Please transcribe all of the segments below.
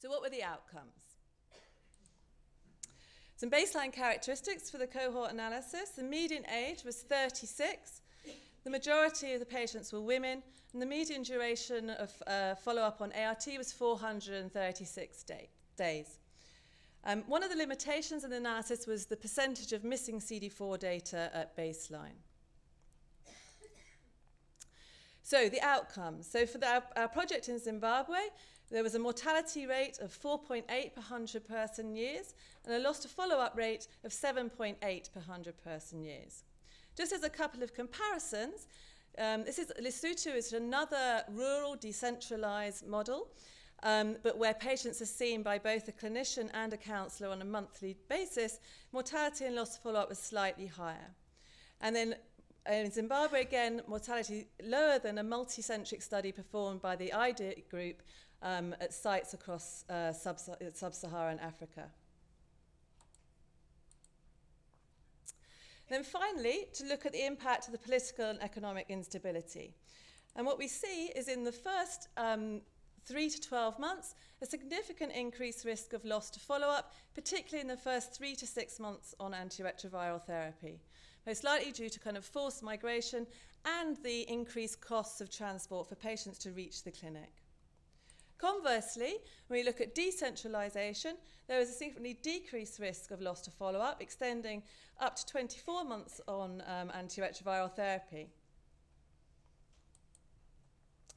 So what were the outcomes? Some baseline characteristics for the cohort analysis. The median age was 36. The majority of the patients were women, and the median duration of follow-up on ART was 436 days. One of the limitations in the analysis was the percentage of missing CD4 data at baseline. So the outcomes. So for our project in Zimbabwe, there was a mortality rate of 4.8 per 100 person years and a loss to follow-up rate of 7.8 per 100 person years. Just as a couple of comparisons, Lesotho is another rural decentralized model, but where patients are seen by both a clinician and a counsellor on a monthly basis. Mortality and loss to follow-up was slightly higher. And then in Zimbabwe, again, mortality lower than a multicentric study performed by the IDA group at sites across sub-Saharan Africa. Then finally, to look at the impact of the political and economic instability. And what we see is in the first 3 to 12 months, a significant increased risk of loss to follow-up, particularly in the first 3 to 6 months on antiretroviral therapy, most likely due to kind of forced migration and the increased costs of transport for patients to reach the clinic. Conversely, when we look at decentralization, there is a significantly decreased risk of loss to follow-up, extending up to 24 months on antiretroviral therapy.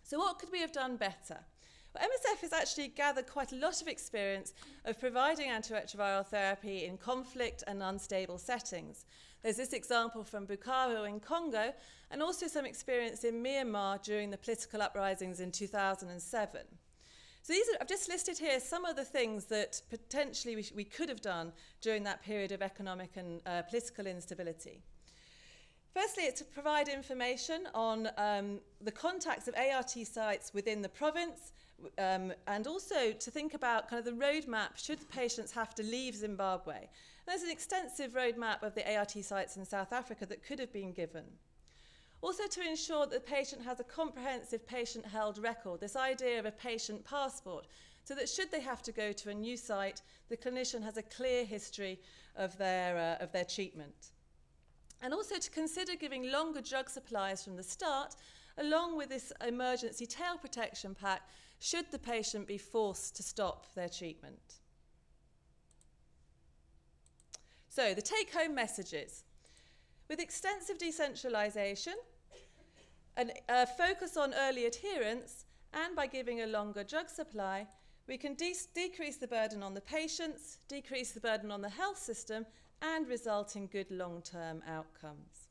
So what could we have done better? Well, MSF has actually gathered quite a lot of experience of providing antiretroviral therapy in conflict and unstable settings. There's this example from Bukavu in Congo, and also some experience in Myanmar during the political uprisings in 2007. So I've just listed here some of the things that potentially we could have done during that period of economic and political instability. Firstly, it's to provide information on the contacts of ART sites within the province, and also to think about kind of the roadmap should the patients have to leave Zimbabwe. And there's an extensive roadmap of the ART sites in South Africa that could have been given. Also to ensure that the patient has a comprehensive patient-held record, this idea of a patient passport, so that should they have to go to a new site, the clinician has a clear history of their treatment. And also to consider giving longer drug supplies from the start, along with this emergency tail protection pack, should the patient be forced to stop their treatment. So the take-home messages. With extensive decentralization, and a focus on early adherence, and by giving a longer drug supply, we can decrease the burden on the patients, decrease the burden on the health system, and result in good long-term outcomes.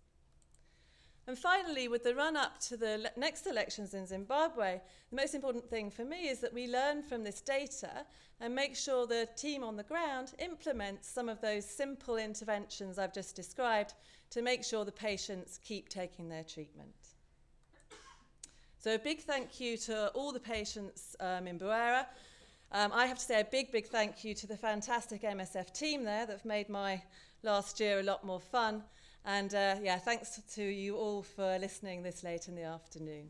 And finally, with the run-up to the next elections in Zimbabwe, the most important thing for me is that we learn from this data and make sure the team on the ground implements some of those simple interventions I've just described to make sure the patients keep taking their treatment. So a big thank you to all the patients in Bwera. I have to say a big thank you to the fantastic MSF team there that have made my last year a lot more fun. And yeah, thanks to you all for listening this late in the afternoon.